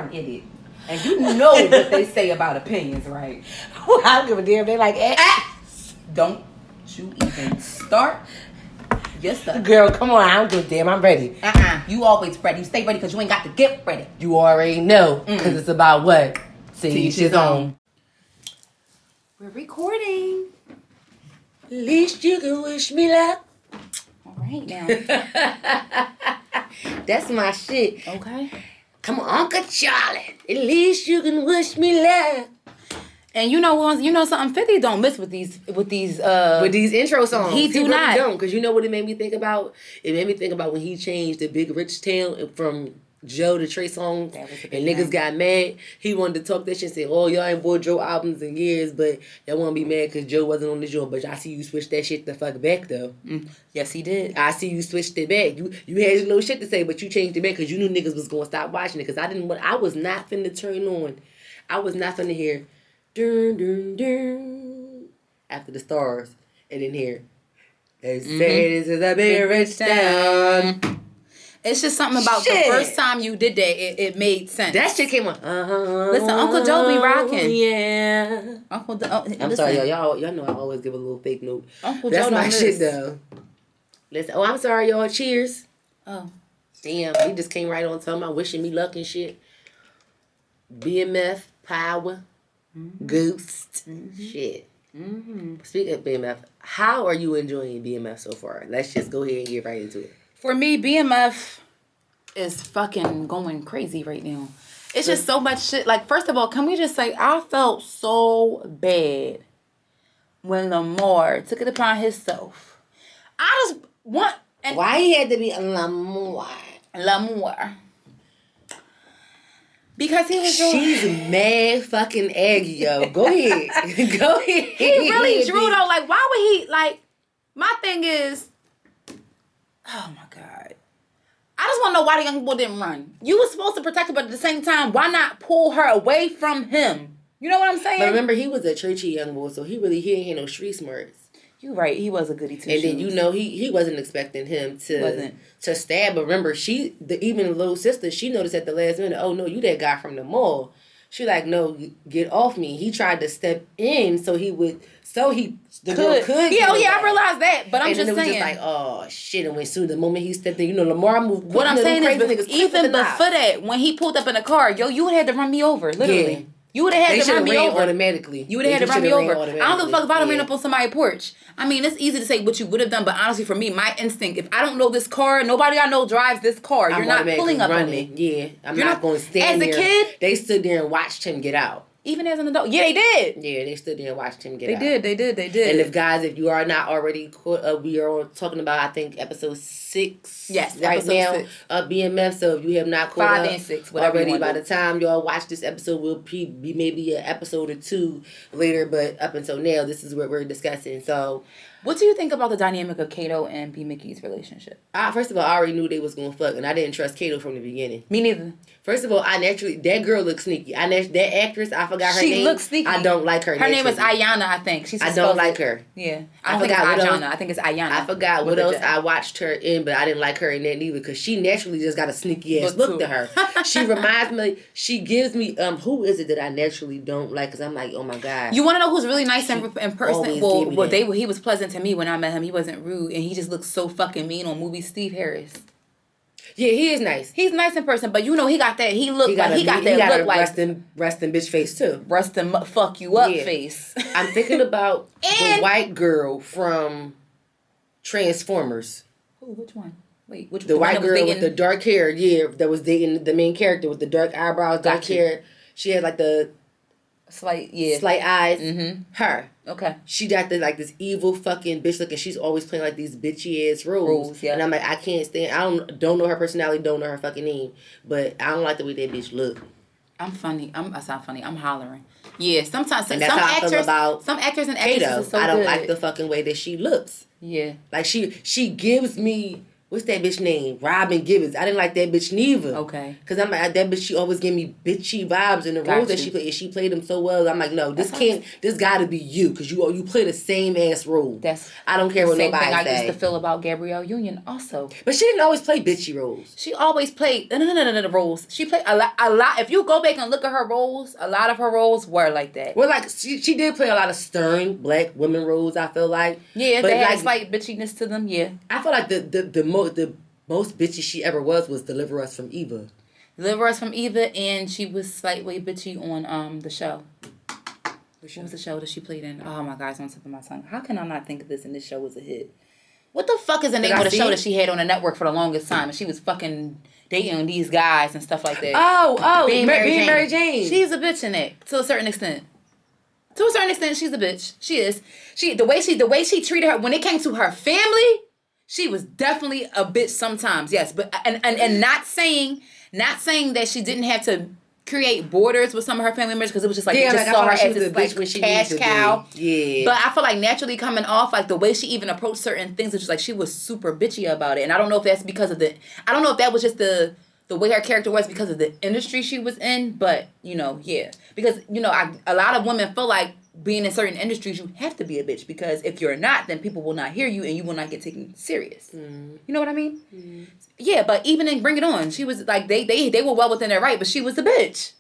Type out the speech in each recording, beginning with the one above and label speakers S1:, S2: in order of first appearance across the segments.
S1: born in it. And you know what they say about opinions, right?
S2: Well, I don't give a damn. They like,
S1: don't you even start your stuff.
S2: Girl, come on. I don't give a damn. I'm ready.
S1: You always ready. You stay ready because you ain't got to get ready.
S2: You already know. Because it's about what? To each his own.
S1: We're recording.
S2: At least you can wish me luck.
S1: All right, now.
S2: That's my shit.
S1: Okay.
S2: Come on, Uncle Charlie. At least you can wish me luck.
S1: And you know something, 50 don't miss with these
S2: intro songs.
S1: He do not.
S2: Don't, because you know what it made me think about? It made me think about when he changed the Big Rich Town from Joe to Trey Songz, and niggas got mad. He wanted to talk that shit and say, "Oh, y'all ain't bought Joe albums in years, but y'all want to be mad because Joe wasn't on the joint." But I see you switch that shit the fuck back though.
S1: Yes, he did.
S2: I see you switched it back. You had your little shit to say, but you changed it back because you knew niggas was gonna stop watching it. Because I was not finna turn on. I was not finna hear, dun dun dun, after the stars, and then hear, they say this is a big rich town.
S1: It's just something about the first time you did that, it made sense.
S2: That shit came on.
S1: Listen, Uncle Joe be rocking.
S2: Yeah. I'm sorry, y'all know I always give a little fake note.
S1: Uncle
S2: That's
S1: Joe
S2: my shit though. Listen, I'm sorry, y'all. Cheers.
S1: Oh.
S2: Damn, we just came right on talking about wishing me luck and shit. BMF, Power, Ghost, shit. Speaking of BMF, how are you enjoying BMF so far? Let's just go ahead and get right into it.
S1: For me, BMF is fucking going crazy right now. It's just so much shit. Like, first of all, can we just say, I felt so bad when Lamar took it upon himself. I just want...
S2: Why he had to be Lamar?
S1: Because he was
S2: She's mad fucking eggy, yo. Go ahead. Go ahead.
S1: He really drew, though. Like, why would he... Like, my thing is... Oh, my God. I just want to know why the young boy didn't run. You were supposed to protect her, but at the same time, why not pull her away from him? You know what I'm saying?
S2: But remember, he was a churchy young boy, so he ain't had no street smarts.
S1: You're right. He was a goody two
S2: And then, he wasn't expecting him to stab. But remember, even the little sister, she noticed at the last minute, oh, no, you that guy from the mall. She like, no, get off me. He tried to step in so he could.
S1: Yeah, I realized that, but I'm just saying. And it was just
S2: like, oh shit! And the moment he stepped in, Lamar moved.
S1: What I'm saying is, even before that, when he pulled up in the car, you would have had to run me over, literally. Yeah. You would have had to run me over
S2: automatically.
S1: You would have had to run me over. I don't give a fuck if I ran up on somebody's porch. I mean, it's easy to say what you would have done, but honestly, for me, my instinct, if I don't know this car, nobody I know drives this car. You're not pulling up on me.
S2: Yeah, I'm not going to stand there.
S1: As a kid,
S2: they stood there and watched him get out.
S1: Even as an adult. Yeah, they did.
S2: Yeah, they stood there and watched him get out.
S1: They did.
S2: And if you are not already caught up, we are talking about, I think, episode 6.
S1: Yes,
S2: right
S1: episode
S2: now
S1: 6.
S2: Of BMF. So if you have not caught
S1: 5
S2: up
S1: and 6, whatever
S2: already, by the time y'all watch this episode, will be maybe an episode or 2 later. But up until now, this is what we're discussing. So...
S1: What do you think about the dynamic of Kato and B. Mickey's relationship?
S2: First of all, I already knew they was going to fuck, and I didn't trust Kato from the beginning.
S1: Me neither.
S2: First of all, that girl looks sneaky. That actress, I forgot her name.
S1: She looks sneaky.
S2: I don't like her.
S1: Her name is Ayana, I think.
S2: I don't like her.
S1: Yeah. I think it's Ayana. I think it's Ayana.
S2: I forgot what else I watched her in, but I didn't like her in that neither, because she naturally just got a sneaky ass look to her. She reminds me, she gives me, who is it that I naturally don't like? Because I'm like, oh my God.
S1: You want to know who's really nice in person? Well, he was pleasant to me when I met him. He wasn't rude, and he just looks so fucking mean on movies. Steve Harris.
S2: Yeah, he is nice.
S1: He's nice in person, but he got that. He got that look like
S2: resting bitch face too.
S1: Resting fuck you up face.
S2: I'm thinking about the white girl from Transformers.
S1: Who? Which one? Wait, which
S2: the white girl with the dark hair? Yeah, that was dating the main character with the dark eyebrows, dark hair. She had like the slight eyes. Mm-hmm. Her.
S1: Okay.
S2: She got this evil fucking bitch look, and she's always playing like these bitchy ass roles. Yeah. And I'm like, I can't stand. I don't know her personality, don't know her fucking name, but I don't like the way that bitch look.
S1: I'm funny. I sound funny. I'm hollering. Yeah. Sometimes
S2: and that's how I feel about
S1: some actors and actresses
S2: Kato.
S1: are so
S2: I don't
S1: good.
S2: like the fucking way that she looks.
S1: Yeah.
S2: Like she gives me what's that bitch name? Robin Gibbons. I didn't like that bitch neither.
S1: Okay.
S2: Because I'm like, that bitch, she always gave me bitchy vibes in the roles that she played. She played them so well. I'm like, no, this gotta be you. Because you play the same ass role. I don't care what nobody say.
S1: Same thing I used to feel about Gabrielle Union also.
S2: But she didn't always play bitchy roles.
S1: She always played the roles. She played a lot. If you go back and look at her roles, a lot of her roles were like that.
S2: Well, like, she did play a lot of stern black women roles, I feel like.
S1: Yeah, but they had a slight bitchiness to them, yeah. I
S2: feel like the most bitchy she ever was Deliver Us from Eva.
S1: Deliver Us from Eva, and she was slightly bitchy on the show. What was the show that she played in? Oh my God, it's on the tip of my tongue. How can I not think of this and this show was a hit? What the fuck is the name of the show that she had on the network for the longest time? And she was fucking dating these guys and stuff like that.
S2: Oh, Being Mary Jane.
S1: She's a bitch in it, to a certain extent. To a certain extent, she's a bitch. She is. The way she treated her when it came to her family, she was definitely a bitch sometimes. Yes, but and not saying that she didn't have to create borders with some of her family members because it was just like they just saw her as this like cash cow. Yeah. But I feel like naturally coming off like the way she even approached certain things, it's just like she was super bitchy about it. And I don't know if that's because of I don't know if that was just the way her character was because of the industry she was in, but yeah. Because a lot of women feel like being in certain industries you have to be a bitch because if you're not, then people will not hear you and you will not get taken serious. You know what I mean? Yeah, but even in Bring It On, she was like they were well within their right, but she was a bitch.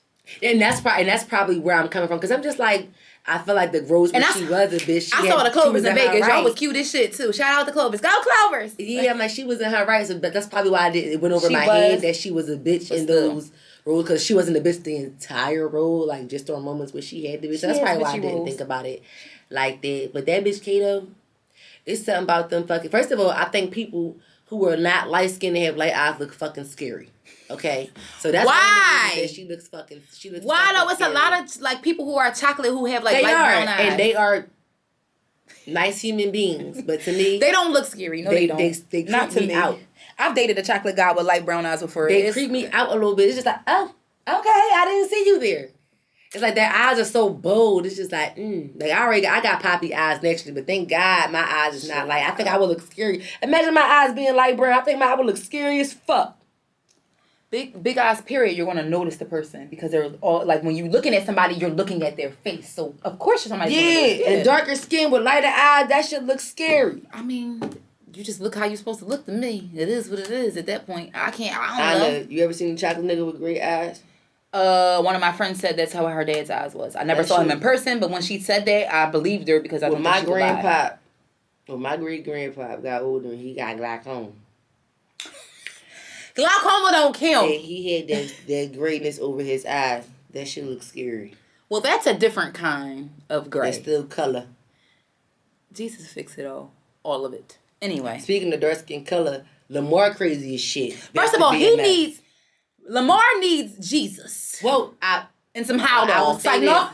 S2: And that's probably where I'm coming from because I'm just like I feel like the Rose when she was a bitch.
S1: I saw the Clovers in Vegas. Y'all was cute as shit too. Shout out to Clovers. Go Clovers!
S2: Yeah, I'm like she was in her right, so that's probably why it went over my head that she was a bitch in those roles because she wasn't a bitch the entire role. Like just on moments where she had to be. So that's probably why I didn't think about it like that. But that bitch Kato, it's something about them fucking. First of all, I think people who are not light skinned and have light eyes look fucking scary. Okay, so that's why she looks fucking.
S1: Why though? It's scary. A lot of like people who are chocolate who have like light brown eyes,
S2: and they are nice human beings. But to me,
S1: they don't look scary. No, they don't.
S2: They creep me out.
S1: I've dated a chocolate guy with light brown eyes before.
S2: They creep me out a little bit. It's just like, oh, okay, I didn't see you there. It's like their eyes are so bold. It's just like, like I got poppy eyes naturally, but thank God my eyes is not light. I think I would look scary. Imagine my eyes being light brown. I think I would look scary as fuck.
S1: Big eyes, period, you're going to notice the person because they're all, like, when you're looking at somebody, you're looking at their face. So, of course, somebody's going to notice.
S2: And darker skin with lighter eyes, that shit looks scary.
S1: I mean, you just look how you're supposed to look to me. It is what it is at that point. I don't know.
S2: You ever seen a chocolate nigga with gray eyes?
S1: One of my friends said that's how her dad's eyes was. I never saw him in person, but when she said that, I believed her because I don't think she would lie.
S2: When my great-grandpa got older, he got glaucoma.
S1: Glaucoma don't kill.
S2: And he had that grayness over his eyes. That shit looks scary.
S1: Well, that's a different kind of gray.
S2: It's still color.
S1: Jesus fix it all. All of it. Anyway.
S2: Speaking of dark skin color, Lamar crazy as shit.
S1: First of all, Lamar needs Jesus.
S2: Whoa,
S1: and some Haldol. It's like, no.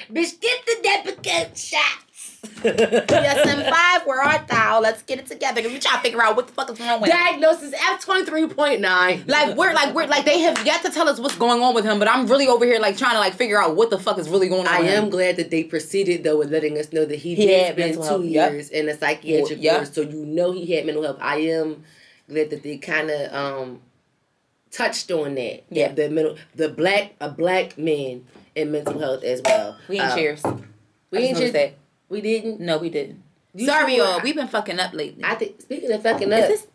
S2: Bitch, get the deprecate shots.
S1: DSM-5, where art thou? Let's get it together. We try to figure out what the fuck is wrong with him.
S2: Diagnosis F23.9.
S1: Like they have yet to tell us what's going on with him, but I'm really over here like trying to like figure out what the fuck is really going on with him.
S2: I am glad that they proceeded though with letting us know that he did spend 2 years in a psychiatric ward, so he had mental health. I am glad that they kind of touched on that. Yeah, a black man in mental health as well.
S1: We ain't cheers.
S2: We ain't cheers. That. We didn't?
S1: No, we didn't. Sorry, y'all. We've been fucking up lately.
S2: I think, speaking of fucking up.
S1: Is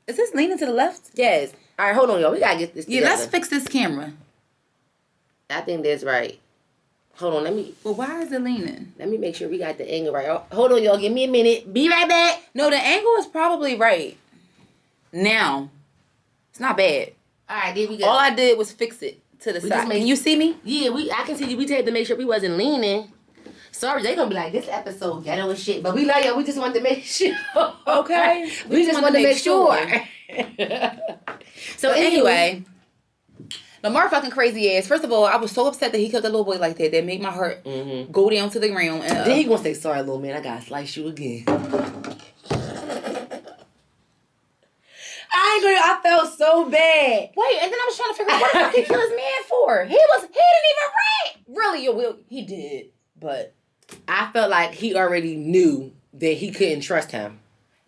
S1: this leaning to the left?
S2: Yes. All right, hold on, y'all. We got to get this together.
S1: Yeah, let's fix this camera.
S2: I think that's right. Hold on, let me...
S1: Well, why is it leaning?
S2: Let me make sure we got the angle right. Oh, hold on, y'all. Give me a minute. Be right back.
S1: No, the angle is probably right. Now. It's not bad.
S2: All right, there we go.
S1: All I did was fix it to the side. Can you see me?
S2: Yeah, I can see you. We had to make sure we wasn't leaning. Sorry, they gonna be like, this episode ghetto as shit. But we love y'all. We just wanted to make sure.
S1: Okay.
S2: we just wanted to make sure.
S1: So anyway, Lamar fucking crazy ass. First of all, I was so upset that he killed that little boy like that. That made my heart go down to the ground. And,
S2: then he gonna say, sorry, little man. I gotta slice you again. I felt so bad.
S1: Wait, and then I was trying to figure out what the fuck he killed his man for. He didn't even rant. Really, he did. But
S2: I felt like he already knew that he couldn't trust him.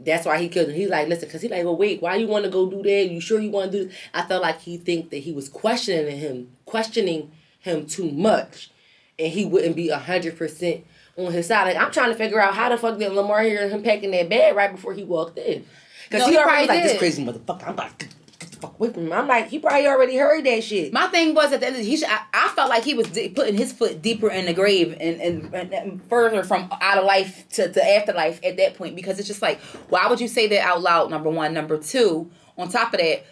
S2: that's why he killed him. He's like, listen, because he's like, well, wait, why you want to go do that? You sure you want to do this? I felt like he think that he was questioning him too much, and he wouldn't be 100% on his side. Like, I'm trying to figure out how the fuck did Lamar hear him packing that bag right before he walked in? Because he already was like, this crazy motherfucker, I'm about to get the fuck with him. I'm like, he probably already heard that shit.
S1: My thing was at the end of I felt like he was putting his foot deeper in the grave and further from out of life to afterlife at that point, because it's just like, why would you say that out loud, number one? Number two, on top of that,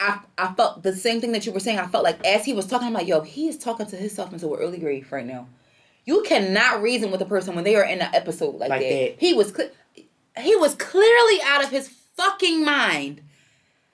S1: I felt the same thing that you were saying. I felt like as he was talking, I'm like, yo, he is talking to himself into an early grave right now. You cannot reason with a person when they are in an episode like that. He was clearly out of his fucking mind.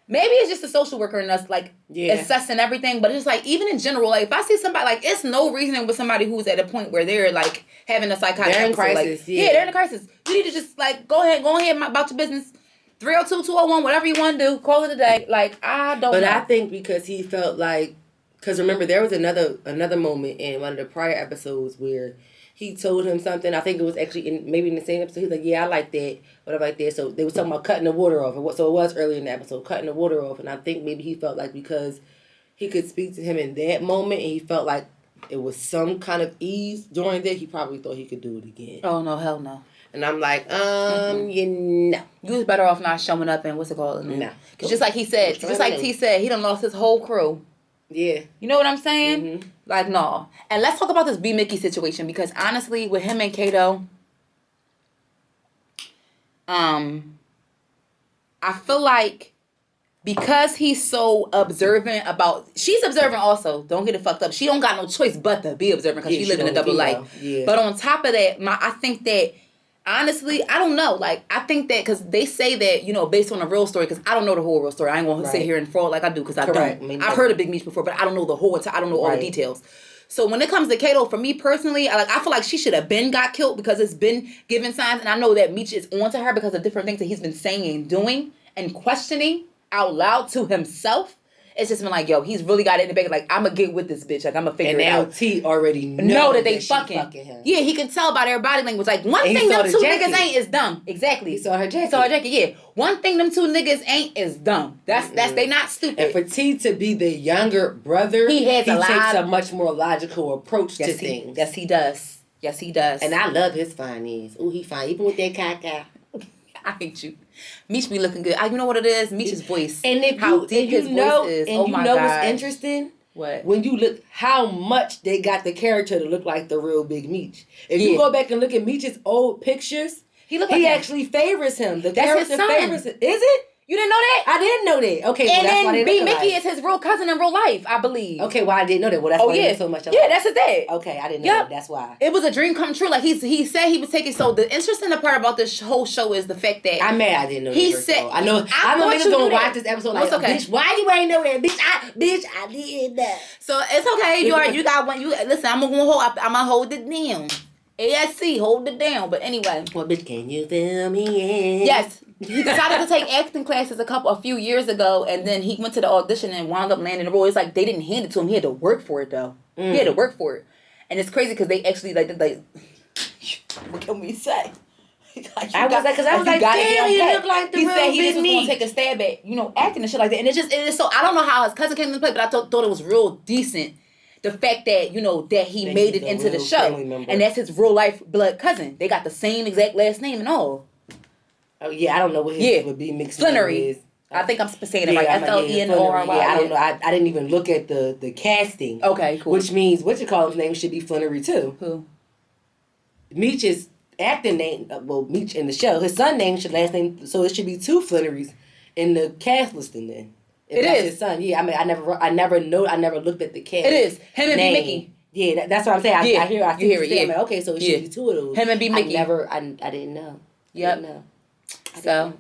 S1: Maybe it's just a social worker and us like assessing everything, but it's like, even in general, like if I see somebody, like it's no reasoning with somebody who's at a point where they're like having a psychotic
S2: they're in
S1: episode.
S2: crisis.
S1: Like, they're in a crisis. You need to just like go ahead about your business. 302-201, whatever you want to do, call it a day. Like, I don't know.
S2: But I think because he felt like, because remember, there was another moment in one of the prior episodes where he told him something. I think it was actually maybe in the same episode. He's like, yeah, I like that, whatever like that. So they were talking about cutting the water off. So it was early in the episode, cutting the water off. And I think maybe he felt like because he could speak to him in that moment and he felt like it was some kind of ease during that, he probably thought he could do it again.
S1: Oh, no, hell no.
S2: And I'm like, you know.
S1: You was better off not showing up and what's it called?
S2: No.
S1: Because just like he said, just like T said, he done lost his whole crew.
S2: Yeah.
S1: You know what I'm saying? Mm-hmm. Like, no. And let's talk about this B. Mickey situation, because honestly, with him and Kato, I feel like because he's so observant she's observant also. Don't get it fucked up. She don't got no choice but to be observant because she living a double life. Yeah. But on top of that, I think that, honestly, I don't know. Like, I think that because they say that, you know, based on a real story, because I don't know the whole real story. I ain't going to sit here and fraud like I do because I don't. I've heard of Big Meech before, but I don't know the whole, I don't know all the details. So when it comes to Kato, for me personally, I feel like she should have been got killed because it's been given signs. And I know that Meech is on to her because of different things that he's been saying and doing and questioning out loud to himself. It's just been like, yo, he's really got it in the bag. Like, I'm going to get with this bitch. Like, I'm going to figure it out.
S2: And now T already know
S1: that they fucking him. Yeah, he can tell by their body language. Like, one thing them two niggas ain't is dumb. Exactly.
S2: He saw her jacket.
S1: Yeah. One thing them two niggas ain't is dumb. That's they not stupid.
S2: And for T to be the younger brother, he takes a much more logical approach to things.
S1: Yes, he does. Yes, he does.
S2: And I love his fine ass. Ooh, he fine. Even with that caca.
S1: I hate you. Meech be looking good. You know what it is? Meech's voice.
S2: And if how deep his voice is. And you know what's interesting?
S1: What?
S2: When you look how much they got the character to look like the real Big Meech. If you go back and look at Meech's old pictures, he actually favors him. The character favors him. Is it?
S1: You didn't know that?
S2: I didn't know that. Okay,
S1: and well, then B. Mickey is his real cousin in real life, I believe.
S2: Okay, well, I didn't know that. Well, that's why he so much.
S1: Yeah, that's his dad.
S2: Okay, I didn't know that. That's why.
S1: It was a dream come true. Like, he said he was taking... So, the interesting part about this whole show is the fact that...
S2: I'm mad I didn't know that. He said... I know niggas gonna watch this episode like, bitch, why you ain't know that? Bitch, I didn't know.
S1: So, it's okay. You got one... Listen, I'm gonna hold it down. ASC, hold it down. But anyway...
S2: Well, bitch, can you feel me?
S1: Yes. He decided to take acting classes a few years ago, and then he went to the audition and wound up landing the role. It's like they didn't hand it to him. He had to work for it, though. He had to work for it. And it's crazy because they actually, like what can we say?
S2: I was like, damn, he look like the real Big Meech. He said he just was going
S1: to take a stab at, acting and shit like that. And it is so, I don't know how his cousin came into play, but I thought it was real decent. The fact that, that he made it into the show. And that's his real life blood cousin. They got the same exact last name and all.
S2: Oh, yeah, I don't know what his would be mixed
S1: Flannery. I think I'm saying it right. FLENORY.
S2: Yeah, I don't know. I didn't even look at the casting.
S1: Okay, cool.
S2: Which means his name should be Flannery too.
S1: Who?
S2: Meech's acting name, Meech in the show. His son name should last name, so it should be two Flannerys in the cast listing then. It is his son. Yeah, I mean, I never looked at the cast.
S1: It is him and B. Mickey.
S2: Yeah, that's what I'm saying. I hear it. Yeah. Like, okay, so it should be two of those.
S1: Him and B. Mickey.
S2: I didn't know.
S1: Yep. I didn't know. So,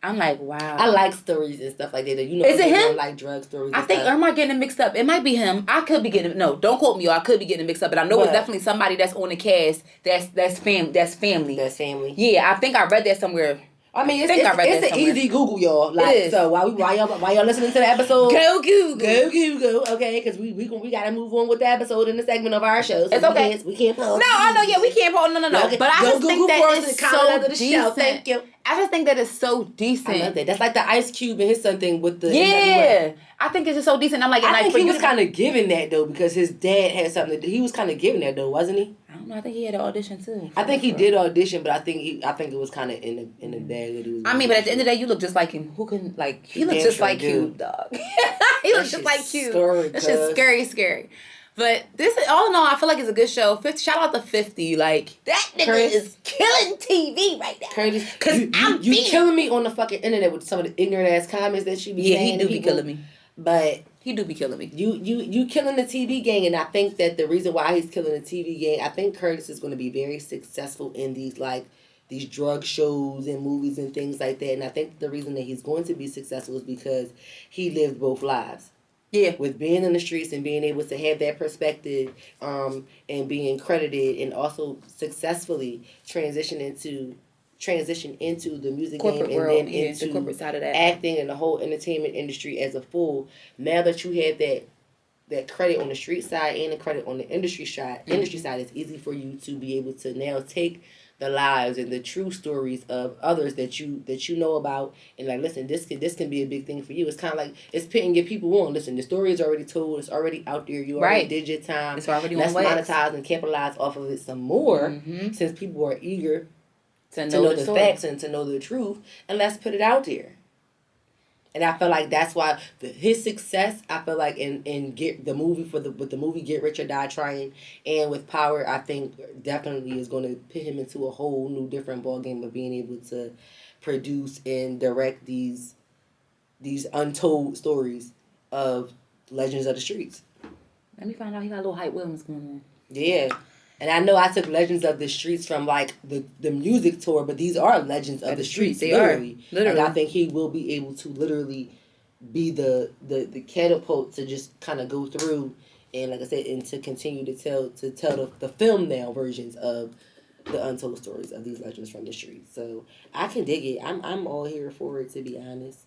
S1: I'm like, wow.
S2: I like stories and stuff like that.
S1: Is it him?
S2: Like drug stories.
S1: I think, or am I getting it mixed up? It might be him. I could be getting no. Don't quote me. I could be getting it mixed up, but I know it's definitely somebody that's on the cast. That's family. That's family. Yeah, I think I read that somewhere.
S2: I mean, it's an easy Google, y'all. Like, it is. So while y'all listening to the episode,
S1: go Google,
S2: okay? Because we gotta move on with the episode in the segment of our show. So
S1: it's okay.
S2: We can't pause.
S1: No, I know. Yeah, we can't pause. No.
S2: Okay.
S1: But I just think that it's so decent.
S2: Thank you.
S1: I just think that it's so decent.
S2: I love that. That's like the Ice Cube and his son thing with the
S1: Yeah.
S2: NWA.
S1: I think it's just so decent. I'm like,
S2: I think he was kind of giving that, though, because his dad had something. He was kind of giving that, though, wasn't he?
S1: I don't know. I think he had an audition, too.
S2: I think he did audition, but I think it was kind of in the bag that he was.
S1: I mean, but at the end of the day, you look just like him. Who can, like, he looks just like Cube, dog. He looks just like Cube. That's just scary. But this, all in all, I feel like it's a good show. Shout out to 50. Like, that nigga is killing TV right now.
S2: Curtis, because you killing me on the fucking internet with some of the ignorant ass comments that she be saying.
S1: Yeah, he do be killing me.
S2: But
S1: he do be killing me.
S2: You killing the TV gang, and I think that the reason why he's killing the TV gang, I think Curtis is going to be very successful in these drug shows and movies and things like that. And I think the reason that he's going to be successful is because he lived both lives.
S1: Yeah.
S2: With being in the streets and being able to have that perspective, and being credited, and also successfully transition into the music
S1: corporate
S2: game, and
S1: world,
S2: then into
S1: the corporate side of that,
S2: acting and the whole entertainment industry as a full. Now that you have that credit on the street side and the credit on the industry side, it's easy for you to be able to now take the lives and the true stories of others that you know about, and like, listen, this can be a big thing for you. It's kind of like it's pitting your people on. Listen, the story is already told. It's already out there. You already did your time.
S1: It's already
S2: Let's
S1: on
S2: monetize and capitalize off of it some more, since people are eager to know the facts and to know the truth, and let's put it out there. And I feel like that's why his success, I feel like in Get the movie with the movie Get Rich or Die Trying, and with Power, I think definitely is going to put him into a whole new different ball game of being able to produce and direct these untold stories of legends of the streets.
S1: Let me find out he got a little Hype Williams going on.
S2: Yeah. And I know I took Legends of the Streets from like the music tour, but these are Legends of the Streets. They literally. And I think he will be able to literally be the catapult to just kind of go through, and like I said, and to continue to tell the film now versions of the untold stories of these legends from the streets. So I can dig it. I'm all here for it, to be honest.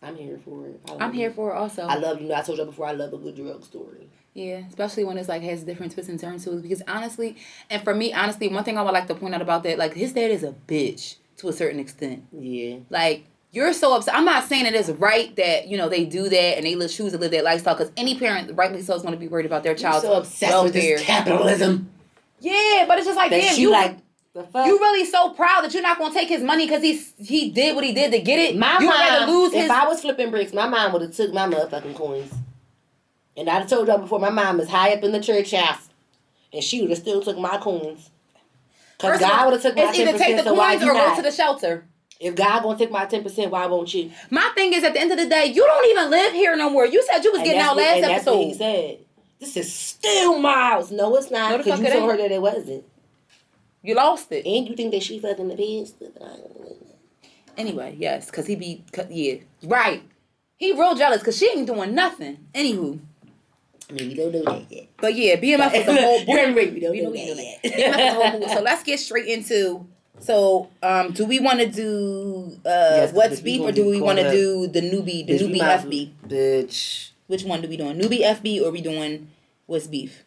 S2: I'm here for it.
S1: I'm here for it also.
S2: I love, I told you before, I love a good drug story.
S1: Yeah, especially when it's like has different twists and turns to it. Because honestly, and for me, honestly, one thing I would like to point out about that, like, his dad is a bitch to a certain extent.
S2: Yeah.
S1: Like, you're so upset. I'm not saying it is right that, they do that and they choose to live that lifestyle, because any parent, rightly so, is going to be worried about their child's
S2: welfare. So obsessed with this capitalism.
S1: Yeah, but it's just like,
S2: that
S1: damn,
S2: you like. The fuck?
S1: You really so proud that you're not gonna take his money because he did what he did to get it.
S2: My mom, if I was flipping bricks, my mom would have took my motherfucking coins. And I'd told y'all before, my mom is high up in the church house, and she would have still took my coins. Because God would have took my 10%. It's either take the coins or go to the shelter. If God gonna take my 10%, why won't you?
S1: My thing is, at the end of the day, you don't even live here no more. You said you was getting out last episode.
S2: That's what he said. This is still my house. No, it's not. Because you told her that it wasn't.
S1: You lost it.
S2: And you think that she fucking the pigs?
S1: Anyway, yes, because he be... Yeah, right. He real jealous because she ain't doing nothing. Anywho.
S2: I mean, we don't know that yet.
S1: But yeah, BMF was a whole...
S2: We don't know that yet.
S1: BMF was a whole movie. So let's get straight into... So, do we want to do What's Beef, or do we want to do the newbie FB?
S2: Bitch.
S1: Which one do we doing? Newbie FB, or we doing What's Beef?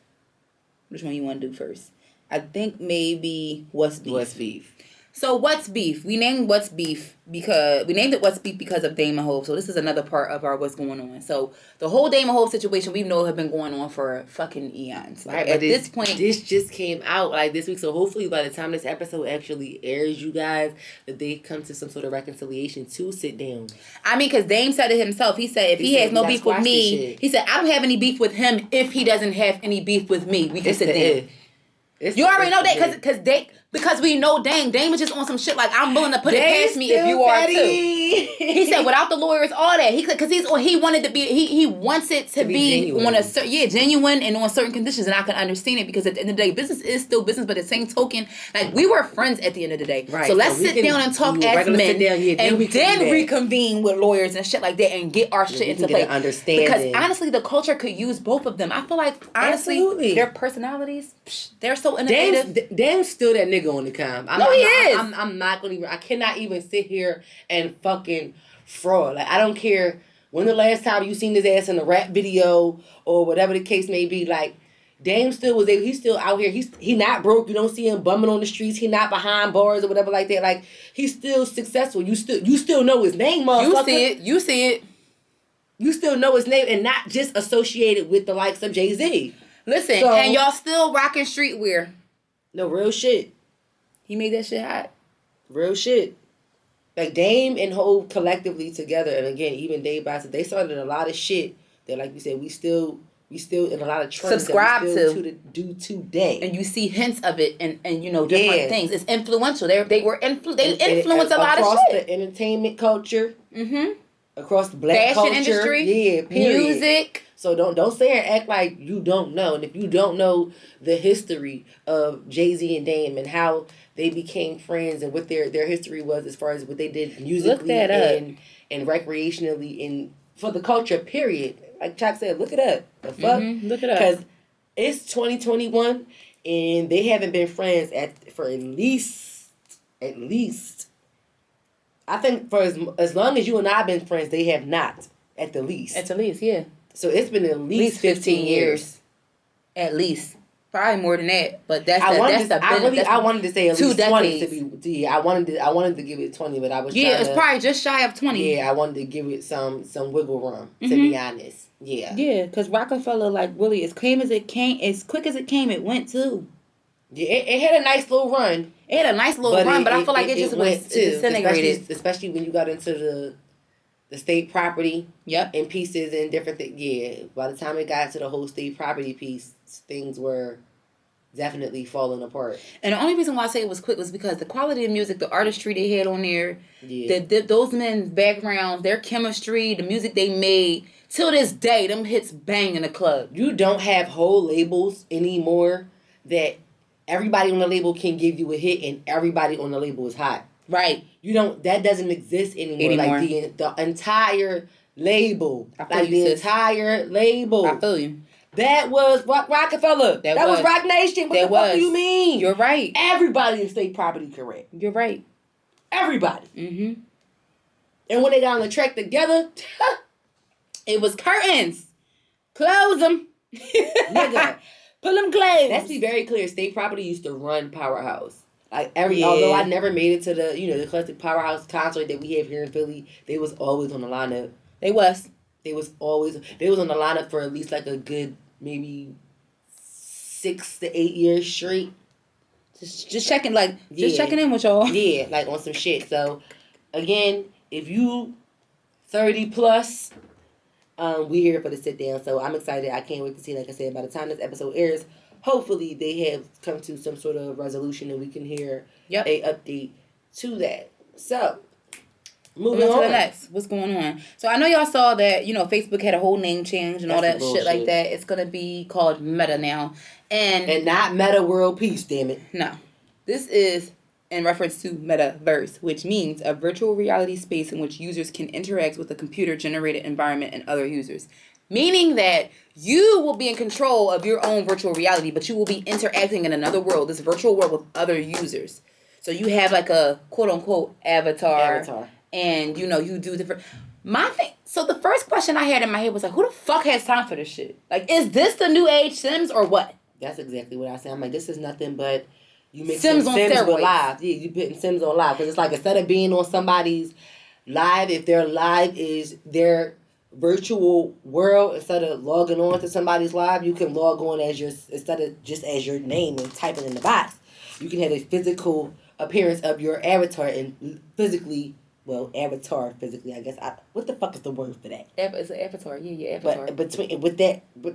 S1: Which one you want to do first? I think maybe What's Beef.
S2: What's Beef.
S1: So What's Beef? We named What's Beef because we named it What's Beef because of Dame and Hov. So this is another part of our What's Going On. So the whole Dame and Hov situation we know have been going on for fucking eons. Like,
S2: right,
S1: at this point,
S2: this just came out like this week. So hopefully by the time this episode actually airs, you guys, that they come to some sort of reconciliation to sit down.
S1: I mean, because Dame said it himself. He said if he has no beef with me, he said I don't have any beef with him if he doesn't have any beef with me. We can sit down. You already know that because we know Dame is just on some shit like I'm willing to put it past me if you are too. He said without the lawyers, all that he wanted to be he wants it to be genuine. On a genuine and on certain conditions, and I can understand it because at the end of the day, business is still business. But at the same token, like we were friends at the end of the day, right? So let's sit down and talk as men, and then reconvene with lawyers and shit like that, and get our shit into place. Because honestly, the culture could use both of them. I feel like honestly, their personalities, they're so innovative.
S2: Dame's still that nigga on the com.
S1: He is.
S2: I'm not gonna even. I cannot even sit here and fucking fraud. Like, I don't care when the last time you seen his ass in a rap video or whatever the case may be. Like, Dame still was able. He's still out here. He not broke. You don't see him bumming on the streets. He not behind bars or whatever like that. Like he's still successful. You still know his name, motherfucker.
S1: You see it.
S2: You still know his name and not just associated with the likes of Jay-Z.
S1: Listen, and y'all still rocking streetwear.
S2: No, real shit.
S1: He made that shit hot.
S2: Real shit. Like Dame and Hov collectively together, and again, even Dave Bassett, they started a lot of shit that, like you said, we still in a lot of trends
S1: subscribe
S2: that we still to do today.
S1: And you see hints of it and different things. It's influential. They influence a lot of shit.
S2: Across the entertainment culture.
S1: Mm-hmm.
S2: Across the black
S1: fashion
S2: culture.
S1: industry.
S2: Yeah, period.
S1: Music.
S2: So don't sit here and act like you don't know. And if you don't know the history of Jay-Z and Dame and how they became friends and what their history was as far as what they did musically and recreationally and for the culture, period. Like Chuck said, look it up. The fuck?
S1: Mm-hmm. Look it up.
S2: Because it's 2021 and they haven't been friends for at least I think for as long as you and I have been friends, they have not. At the least.
S1: At the least, yeah.
S2: So it's been at least 15 years.
S1: At least. Probably more than that. But
S2: I wanted to say at least 20 to be. Yeah, I wanted to give it 20, but I was
S1: it's probably just shy of 20.
S2: Yeah, I wanted to give it some wiggle room, to be honest. Yeah.
S1: Yeah, because Rockefeller, like, really, as quick as it came, it went too.
S2: Yeah, it had a nice little run.
S1: It had a nice little run, but I feel like it just was disintegrated.
S2: Especially when you got into the state property.
S1: Yep.
S2: And pieces and different things. Yeah, by the time it got to the whole state property piece, things were definitely falling apart.
S1: And the only reason why I say it was quick was because the quality of music, the artistry they had on there, those men's backgrounds, their chemistry, the music they made, till this day, them hits bang in the club.
S2: You don't have whole labels anymore that everybody on the label can give you a hit and everybody on the label is hot.
S1: Right.
S2: That doesn't exist anymore. Like the entire label. Entire label.
S1: I feel you.
S2: That was Rockefeller. That was Rock Nation. What the fuck do you mean?
S1: You're right.
S2: Everybody in state property correct.
S1: You're right.
S2: Everybody.
S1: Mm-hmm.
S2: And when they got on the track together,
S1: it was curtains. Close them.
S2: Nigga.
S1: Pull them closed.
S2: Let's be very clear. State property used to run Powerhouse. Although I never made it to the classic Powerhouse concert that we have here in Philly, they was always on the lineup.
S1: They was
S2: on the lineup for at least like a good maybe 6 to 8 years straight.
S1: Just checking in with y'all.
S2: Yeah, like on some shit. So again, if you 30 plus, we here for the sit down. So I'm excited. I can't wait to see. Like I said, by the time this episode airs, hopefully they have come to some sort of resolution and we can hear a update to that. So moving on
S1: to the next. What's going on? So I know y'all saw that, Facebook had a whole name change and all that shit like that. It's going to be called Meta now. And
S2: not Meta World Peace, damn it.
S1: No. This is in reference to metaverse, which means a virtual reality space in which users can interact with a computer-generated environment and other users. Meaning that you will be in control of your own virtual reality, but you will be interacting in another world, this virtual world with other users. So you have like a quote-unquote avatar. And, you do different... So the first question I had in my head was like, who the fuck has time for this shit? Like, is this the new age Sims or what?
S2: That's exactly what I said. I'm like, this is nothing but you make
S1: Sims on steroids.
S2: With live. Yeah, you putting Sims on live. Because it's like, instead of being on somebody's live, if their live is their virtual world, instead of logging on to somebody's live, you can log on instead of just as your name and typing in the box. You can have a physical appearance of your avatar and avatar physically, I guess. What the fuck is the word for that?
S1: It's an avatar. Yeah, avatar.
S2: But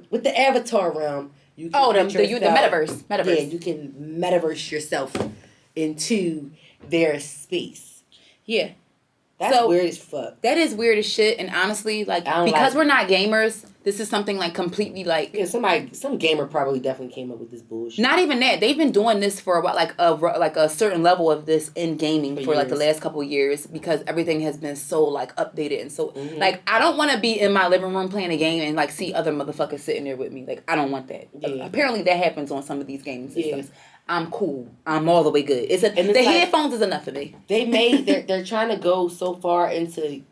S2: with the avatar realm, you can
S1: the metaverse.
S2: Yeah, you can metaverse yourself into their space.
S1: Yeah.
S2: That's weird as fuck.
S1: That is weird as shit, and honestly, because we're not gamers, this is something completely
S2: Yeah, some gamer probably definitely came up with this bullshit.
S1: Not even that. They've been doing this for a while, a certain level of this in gaming for the last couple of years, because everything has been so updated and so I don't want to be in my living room playing a game and see other motherfuckers sitting there with me. I don't want that. Yeah. Apparently that happens on some of these gaming systems. Yeah. I'm cool. I'm all the way good. The headphones is enough for me.
S2: They're trying to go so far into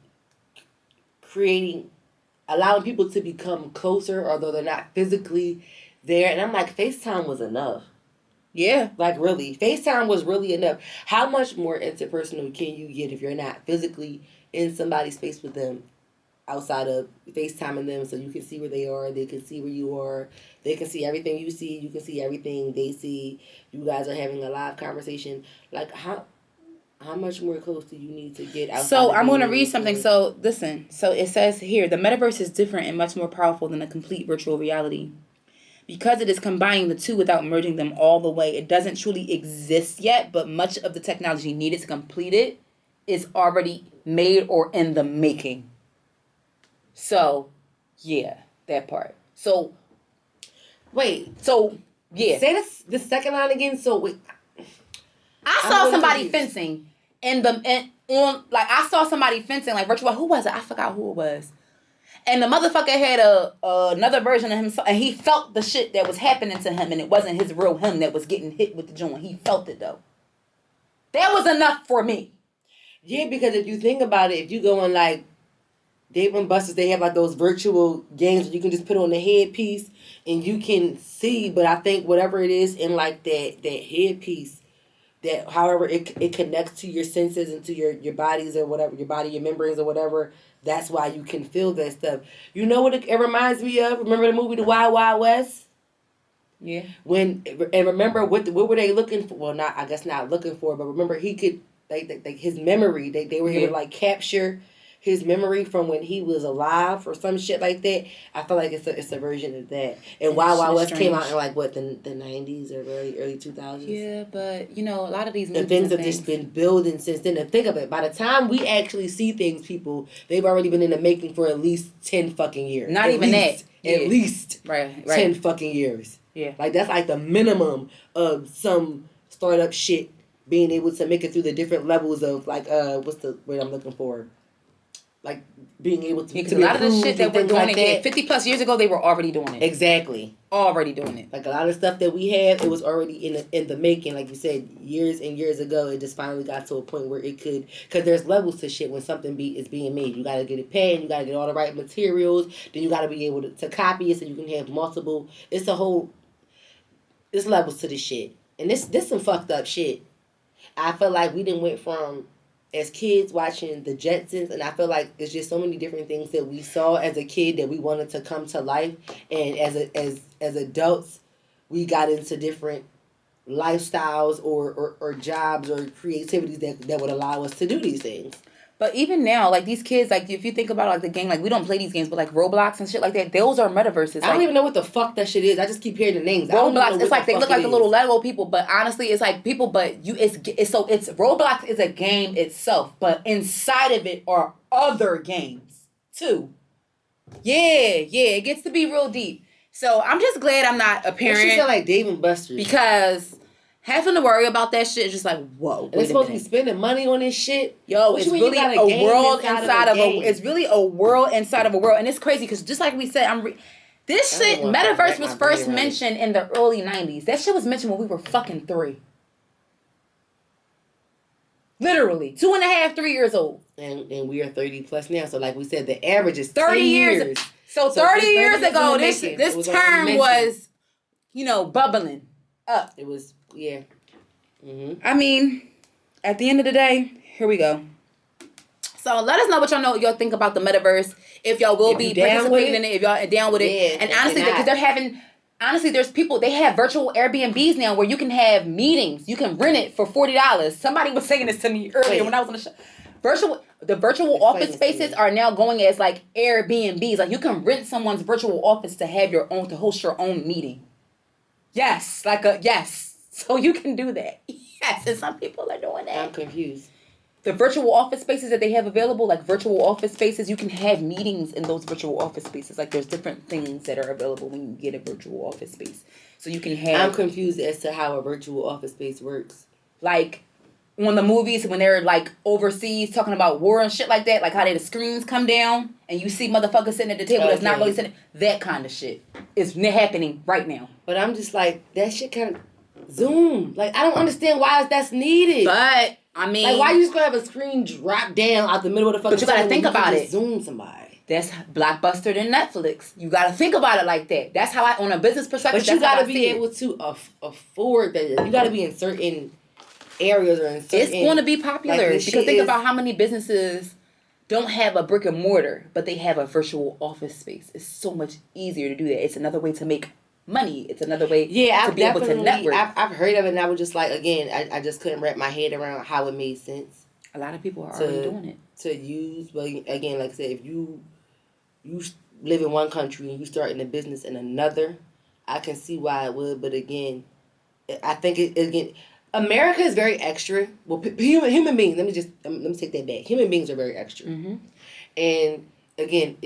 S2: allowing people to become closer, although they're not physically there, and I'm like, FaceTime was enough.
S1: Yeah.
S2: Like, really. FaceTime was really enough. How much more interpersonal can you get if you're not physically in somebody's space with them outside of FaceTiming them so you can see where they are, they can see where you are, they can see everything you see, you can see everything they see, you guys are having a live conversation. Like, how much more close do you need to get outside?
S1: So I'm going to read something. So listen. So it says here, the metaverse is different and much more powerful than a complete virtual reality. Because it is combining the two without merging them all the way, it doesn't truly exist yet, but much of the technology needed to complete it is already made or in the making. So, yeah, that part. So,
S2: wait.
S1: So, yeah.
S2: Say the second line again. So, wait.
S1: I saw somebody fencing I saw somebody fencing, like, virtual. Who was it? I forgot who it was. And the motherfucker had another version of himself, and he felt the shit that was happening to him, and it wasn't his real him that was getting hit with the joint. He felt it, though. That was enough for me.
S2: Yeah, because if you think about it, if you go on, like, Dave and Buster's, they have, like, those virtual games where you can just put on the headpiece, and you can see, but I think whatever it is in, like, that headpiece, that however it connects to your senses and to your bodies or whatever, your body, your membranes or whatever, that's why you can feel that stuff. You know what it reminds me of? Remember the movie The Wild Wild West?
S1: Yeah.
S2: Remember what were they looking for? Well, not looking for, but remember he could like his memory. They were able to like capture his memory from when he was alive or some shit like that. I feel like it's a version of that. And Wild Wild West came out in like what the 90s or early 2000s.
S1: Yeah, but you know a lot of these movies
S2: and things have just been building since then. And think of it, by the time we actually see things, people, they've already been in the making for at least 10 fucking years.
S1: Not even that.
S2: At least
S1: right
S2: 10 fucking years.
S1: Yeah,
S2: like that's like the minimum of some startup shit being able to make it through the different levels of like what's the word I'm looking for. Like being able to
S1: because a lot of the shit that we're doing like it 50 plus years ago, they were already doing it.
S2: Exactly.
S1: Already doing it.
S2: Like a lot of stuff that we have, it was already in the making. Like you said, years and years ago, it just finally got to a point where it could, because there's levels to shit when something is being made. You gotta get it paid, you gotta get all the right materials, then you gotta be able to copy it so you can have multiple. It's levels to this shit. And this some fucked up shit. I feel like we done went from as kids watching the Jetsons, and I feel like there's just so many different things that we saw as a kid that we wanted to come to life, and as adults, we got into different lifestyles or jobs or creativities that would allow us to do these things.
S1: But even now, like these kids, like if you think about like the game, like we don't play these games, but like Roblox and shit like that, those are metaverses.
S2: I don't even know what the fuck that shit is. I just keep hearing the names.
S1: Roblox, it's like they look like the little Lego people, but honestly, it's like people. But it's Roblox is a game itself, but inside of it are other games too. Yeah, it gets to be real deep. So I'm just glad I'm not a parent.
S2: She sound like Dave and Buster's
S1: because having to worry about that shit is just like, whoa.
S2: They're supposed to be spending money on this shit.
S1: Yo, it's really a world inside of a. It's really a world inside of a world, and it's crazy because just like we said, this shit metaverse was first mentioned in the early 90s. That shit was mentioned when we were fucking 3. Literally 2.5, 3 years old,
S2: and we are 30 plus now. So like we said, the average is
S1: 30 years. So 30 years ago, this term was, bubbling up.
S2: It was. Yeah. Mm-hmm.
S1: I mean, at the end of the day, here we go. So let us know what y'all think about the metaverse. If y'all will be participating in it, if y'all are down with it.
S2: Yeah,
S1: and honestly, because there's people, they have virtual Airbnbs now where you can have meetings. You can rent it for $40. Somebody was saying this to me earlier when I was on the show. The virtual office spaces are now going as like Airbnbs. Like you can rent someone's virtual office to have to host your own meeting. Yes. So you can do that. Yes, and some people are doing that.
S2: I'm confused.
S1: The virtual office spaces that they have available, like virtual office spaces, you can have meetings in those virtual office spaces. Like there's different things that are available when you get a virtual office space. So you can have...
S2: I'm confused as to how a virtual office space works.
S1: Like on the movies when they're like overseas talking about war and shit like that, like how the screens come down and you see motherfuckers sitting at the table that's not really sitting. That kind of shit is happening right now.
S2: But I'm just like, that shit kind of... Zoom. Like, I don't understand why that's needed.
S1: But, I mean...
S2: Like, why you just gonna have a screen drop down out the middle of the fucking...
S1: But you gotta think about it.
S2: Zoom somebody.
S1: That's Blockbuster than Netflix. You got to think about it like that. That's how on a business perspective.
S2: But you got to be able to afford that. You got to be in certain areas or in certain...
S1: It's going to be popular.
S2: Like,
S1: because think about how many businesses don't have a brick and mortar, but they have a virtual office space. It's so much easier to do that. It's another way to make money. It's another way to be able to network.
S2: I've heard of it, and I was just like, again, I just couldn't wrap my head around how it made sense.
S1: A lot of people are already doing it.
S2: To use, but again, like I said, if you live in one country and you start in a business in another, I can see why it would. But again, I think again, America is very extra. Well, human beings. Let me take that back. Human beings are very extra, and again,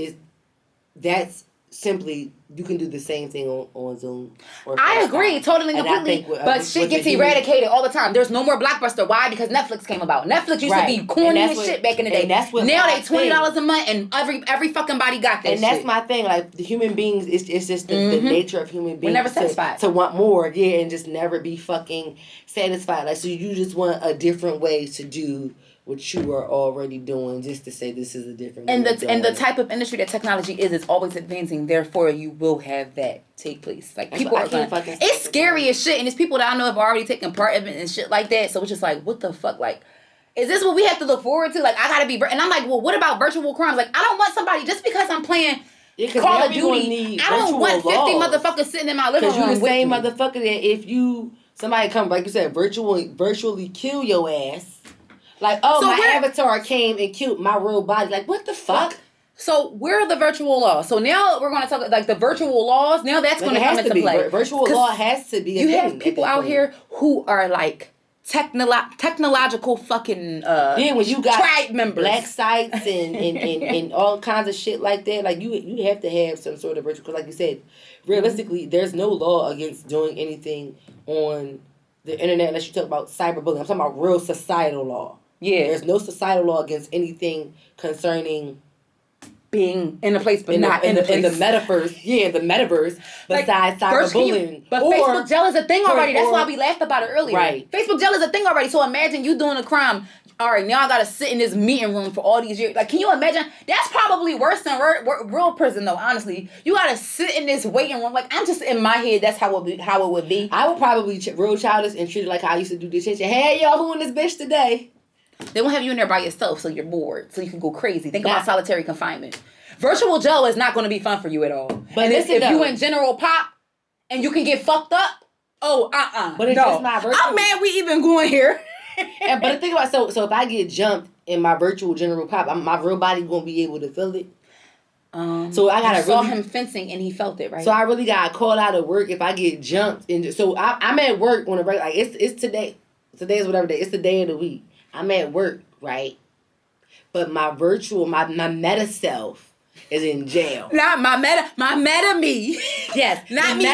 S2: that's simply you can do the same thing on Zoom.
S1: I agree, totally and completely. But shit gets eradicated all the time. There's no more Blockbuster. Why? Because Netflix came about. Netflix used to be corny as shit back in the day. Now they $20 a month, and every fucking body got that.
S2: And that's my thing. Like the human beings, it's just the nature of human beings.
S1: We're never satisfied.
S2: To want more, and just never be fucking satisfied. Like so, you just want a different way to do what you are already doing, just to say this is a different way.
S1: And the type of industry that technology is always advancing. Therefore, you will have that take place. Like people are going. It's scary as shit, and it's people that I know have already taken part of it and shit like that. So it's just like, what the fuck, like. Is this what we have to look forward to? Like, I gotta be... And I'm like, well, what about virtual crimes? Like, I don't want somebody... Just because I'm playing Call of Duty, I don't want 50 motherfuckers sitting in my living room
S2: because you the same
S1: me.
S2: Motherfucker that if somebody come, like you said, virtually kill your ass. Like, so my avatar came and killed my real body. Like, what the fuck?
S1: So where are the virtual laws? So now we're going to talk like the virtual laws. Now that's going to come into play.
S2: Virtual law has to be.
S1: You have people out here who are like technological fucking
S2: when you got
S1: tribe members,
S2: black sites and all kinds of shit like that. Like you have to have some sort of virtual. Because like you said, realistically, there's no law against doing anything on the internet unless you talk about cyberbullying. I'm talking about real societal law. Yeah, there's no societal law against anything concerning
S1: being in a place but not in the
S2: metaverse. Yeah, the metaverse. Besides cyberbullying,
S1: but Facebook jail is a thing already. That's why we laughed about it earlier. Right, Facebook jail is a thing already. So imagine you doing a crime. All right, now I gotta sit in this meeting room for all these years. Like, can you imagine? That's probably worse than real prison, though. Honestly, you gotta sit in this waiting room. Like, I'm just in my head. That's how it would be.
S2: I would probably real childish and treat it like how I used to do detention. Hey, y'all, who in this bitch today?
S1: They won't have you in there by yourself, so you're bored, so you can go crazy. Think about solitary confinement. Virtual jail is not going to be fun for you at all. But if you in general pop and you can get fucked up,
S2: But it's just my virtual.
S1: I'm mad we even going here.
S2: But think about so if I get jumped in my virtual general pop, my real body won't be able to feel it. So I gotta
S1: saw him fencing and he felt it, right?
S2: So I really gotta call out of work if I get jumped. So I'm at work on a regular. Like it's today. Today is whatever day. It's the day of the week. I'm at work, right? But my meta self is in jail.
S1: Not my meta me.
S2: Yes.
S1: Not me,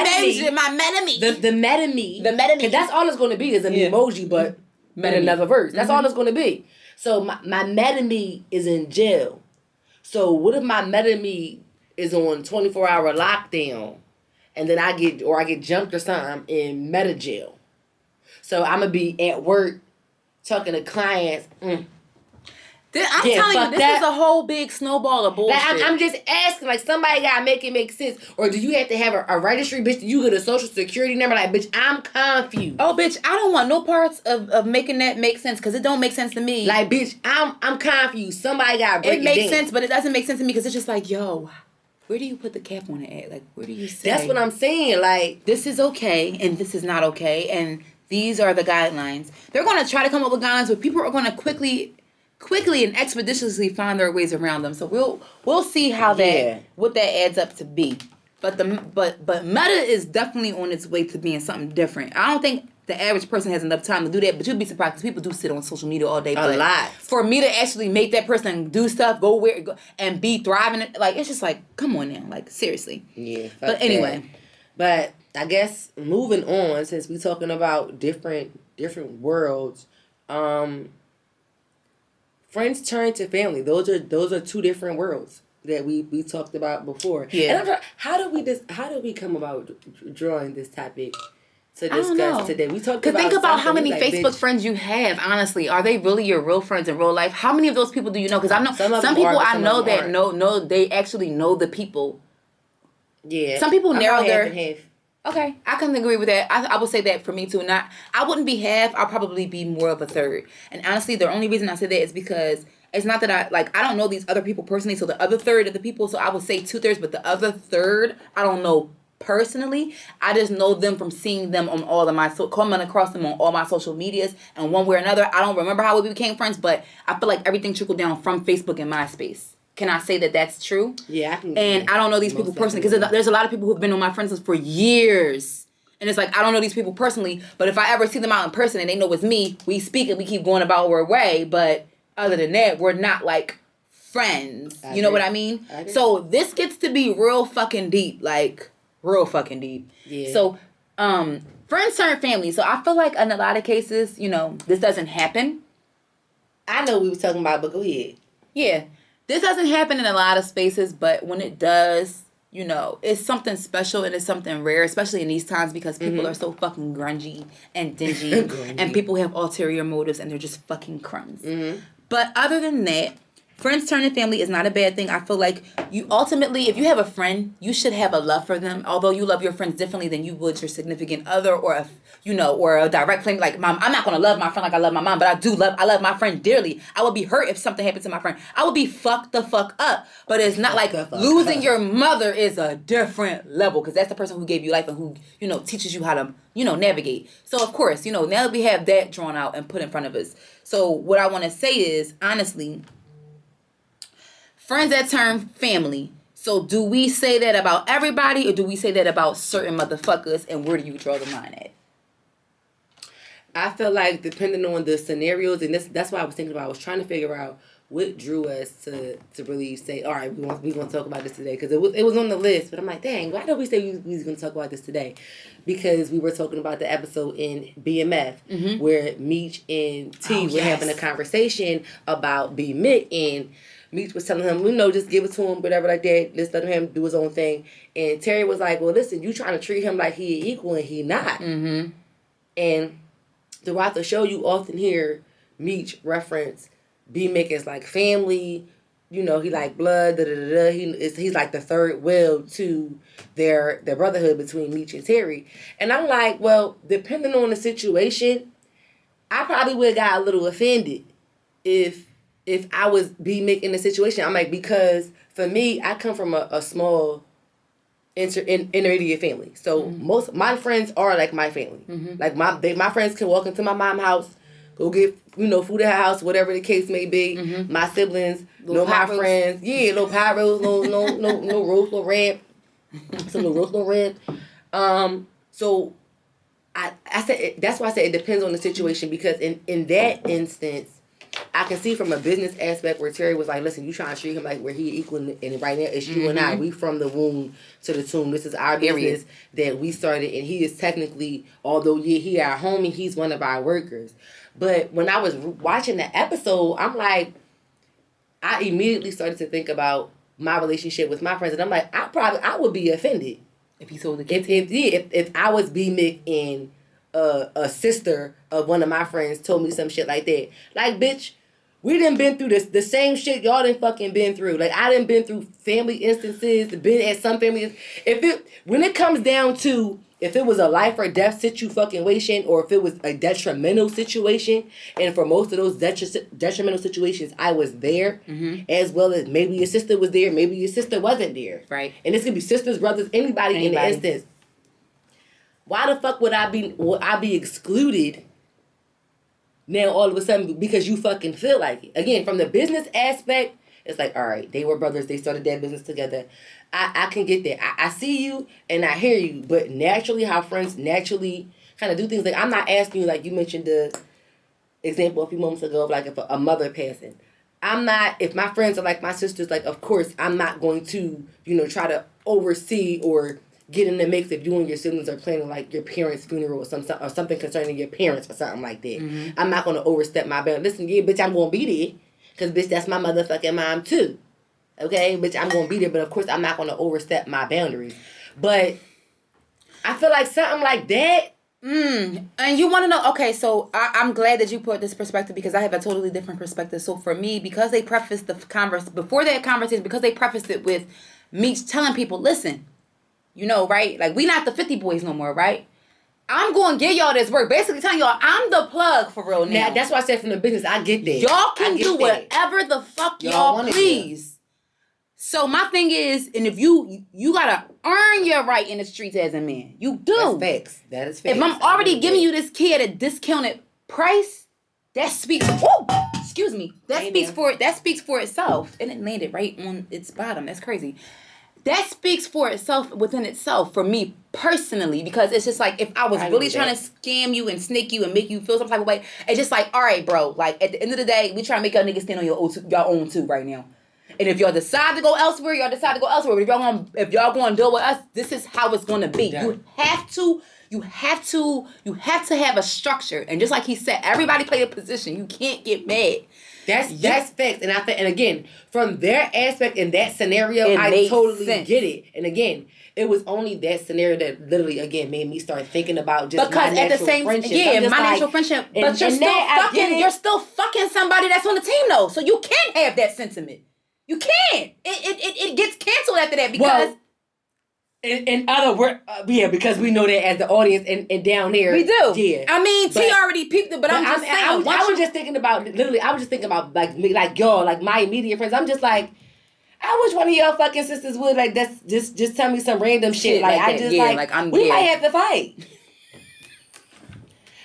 S1: my meta me.
S2: The meta me. The meta me. Because that's all it's going to be is an emoji, but in another verse. That's all it's going to be. So my meta me is in jail. So what if my meta me is on 24-hour lockdown and then I get jumped or something in meta jail? So I'm going to be at work talking to clients. I'm
S1: telling you, this is a whole big snowball of bullshit.
S2: Like, I'm just asking, like, somebody gotta make it make sense. Or do you have to have a registry, bitch? Do you get a social security number? Like, bitch, I'm confused.
S1: Oh, bitch, I don't want no parts of making that make sense because it don't make sense to me.
S2: Like, bitch, I'm confused. Somebody gotta break it down.
S1: It makes sense, but it doesn't make sense to me because it's just like, yo, where do you put the cap on it at? Like, where do you say?
S2: That's what I'm saying. Like,
S1: this is okay and this is not okay and these are the guidelines. They're going to try to come up with guidelines, but people are going to quickly and expeditiously find their ways around them. So we'll see how what that adds up to be. But Meta is definitely on its way to being something different. I don't think the average person has enough time to do that, but you'd be surprised because people do sit on social media all day.
S2: A lot.
S1: For me to actually make that person do stuff, go and be thriving, like it's just like, come on now, like seriously.
S2: Yeah.
S1: But anyway,
S2: but I guess moving on, since we're talking about different worlds, friends turn to family. Those are two different worlds that we talked about before.
S1: Yeah.
S2: And how do we come about drawing this topic to
S1: I don't know.
S2: discuss today. We talked
S1: Cause
S2: about
S1: think about how
S2: something,
S1: many
S2: like,
S1: Facebook
S2: bitch,
S1: friends you have. Honestly, are they really your real friends in real life? How many of those people do you know? Because I know
S2: Some of
S1: some
S2: them are,
S1: people
S2: but
S1: I
S2: some
S1: know
S2: of them
S1: that
S2: aren't.
S1: know they actually know the people.
S2: Yeah.
S1: Some people
S2: I'm
S1: narrow
S2: about
S1: their.
S2: half and half.
S1: Okay, I can agree with that. I would say that for me too. Not, I wouldn't be half. I'll probably be more of a third. And honestly, the only reason I say that is because it's not that I don't know these other people personally. So the other third of the people, so I would say 2/3, but the other third, I don't know personally. I just know them from seeing them on all of my coming across them on all my social medias, and one way or another, I don't remember how we became friends, but I feel like everything trickled down from Facebook and MySpace. Can I say that that's true?
S2: Yeah, I can.
S1: And I don't know these people personally because there's a lot of people who've been on my friends list for years. And it's like, I don't know these people personally, but if I ever see them out in person and they know it's me, we speak and we keep going about our way. But other than that, we're not like friends. You know what I mean? So this gets to be real fucking deep. Like, real fucking deep.
S2: Yeah.
S1: So, friends turn family. So I feel like in a lot of cases, this doesn't happen.
S2: I know we were talking about, but go ahead.
S1: Yeah. This doesn't happen in a lot of spaces, but when it does, it's something special and it's something rare, especially in these times because people are so fucking grungy and dingy and people have ulterior motives and they're just fucking crumbs. But other than that, friends turning family is not a bad thing. I feel like you ultimately, if you have a friend, you should have a love for them. Although you love your friends differently than you would your significant other or a direct flame. Like, mom, I'm not gonna love my friend like I love my mom, but I love my friend dearly. I would be hurt if something happened to my friend. I would be fucked the fuck up. But it's not like losing your mother is a different level because that's the person who gave you life and who teaches you how to navigate. So of course now that we have that drawn out and put in front of us. So what I want to say is honestly. Friends that turn family. So do we say that about everybody or do we say that about certain motherfuckers and where do you draw the line at?
S2: I feel like depending on the scenarios, and that's what I was thinking about. I was trying to figure out what drew us to really say, all right, we want to talk about this today. Because it was on the list, but I'm like, dang, why did we say we was going to talk about this today? Because we were talking about the episode in BMF where Meech and T were having a conversation about B. Mick, and Meech was telling him, just give it to him, whatever like that. Let's let him do his own thing. And Terry was like, well, listen, you trying to treat him like he equal and he not. And throughout the show, you often hear Meech reference B. Mick as like family. He like blood. He's like the third wheel to their brotherhood between Meech and Terry. And I'm like, well, depending on the situation, I probably would have got a little offended if I was B. Mick in the situation. I'm like, because for me, I come from a small intermediate family. So most my friends are like my family. Like my friends can walk into my mom's house, go get food at her house, whatever the case may be. My siblings know my friends. Yeah, no pyros, no roast, no ramp. Some no roast, no ramp. So I said that's why I said it depends on the situation because in that instance. I can see from a business aspect where Terry was like, listen, you trying to treat him like where he equal, and right now it's you and I. We from the womb to the tomb. This is our business that we started, and he is technically, although he our homie, he's one of our workers. But when I was watching the episode, I'm like, I immediately started to think about my relationship with my friends, and I'm like, I would be offended
S1: if he told the kids.
S2: If I was B. Mick and a sister of one of my friends told me some shit like that. Like, bitch, we done been through the same shit y'all done fucking been through. Like, I done been through family instances, been at some families. When it comes down to if it was a life or death situation or if it was a detrimental situation, and for most of those detrimental situations, I was there, as well as maybe your sister was there, maybe your sister wasn't there.
S1: Right.
S2: And this could be sisters, brothers, anybody. In the instance. Why the fuck would I be excluded now all of a sudden because you fucking feel like it? Again, from the business aspect, it's like, all right, they were brothers, they started that business together. I can get that. I see you and I hear you, but naturally how friends naturally kind of do things. Like, I'm not asking you, like you mentioned the example a few moments ago of like if a mother passing. If my friends are like my sisters, like, of course, I'm not going to, try to oversee or get in the mix if you and your siblings are planning like your parents' funeral or something concerning your parents or something like that. I'm not going to overstep my boundaries. Listen, yeah, bitch, I'm going to be there because, bitch, that's my motherfucking mom too. Okay? Bitch, I'm going to be there, but of course I'm not going to overstep my boundaries. But I feel like something like that,
S1: And you want to know, okay, so I'm glad that you put this perspective because I have a totally different perspective. So for me, because they prefaced the before that conversation, because they prefaced it with me telling people, listen, you know, right? Like, we not the 50 boys no more, right? I'm going to give y'all this work. Basically telling y'all, I'm the plug for real now.
S2: That's why I said from the business, I get that.
S1: Y'all can do whatever the fuck y'all please. So my thing is, and if you gotta earn your right in the streets as a man. You do.
S2: That's facts. That is facts.
S1: If I'm already giving you this kid at a discounted price, that speaks. Whoa, excuse me. That speaks for itself, and it landed right on its bottom. That's crazy. That speaks for itself within itself for me personally, because it's just like if I was really trying to scam you and snake you and make you feel some type of way, it's just like, all right, bro. Like at the end of the day, we trying to make y'all niggas stand on your own too right now. And if y'all decide to go elsewhere, y'all decide to go elsewhere. But if y'all going to deal with us, this is how it's going to be. Yeah. You have to have a structure. And just like he said, everybody play a position. You can't get mad.
S2: That's facts. And again, from their aspect in that scenario, I totally get it. And again, it was only that scenario that literally, again, made me start thinking about just my natural friendship.
S1: Yeah, my natural friendship. But you're still fucking somebody that's on the team, though. So you can't have that sentiment. You can't. It gets canceled after that because... Well,
S2: in other words, because we know that as the audience and down there.
S1: We do.
S2: Yeah.
S1: I mean, T already peeped it, but I'm just saying.
S2: I was just thinking about, like y'all, like my immediate friends. I'm just like, I wish one of y'all fucking sisters would, like, just tell me some random shit. Like, I just, we might have to fight.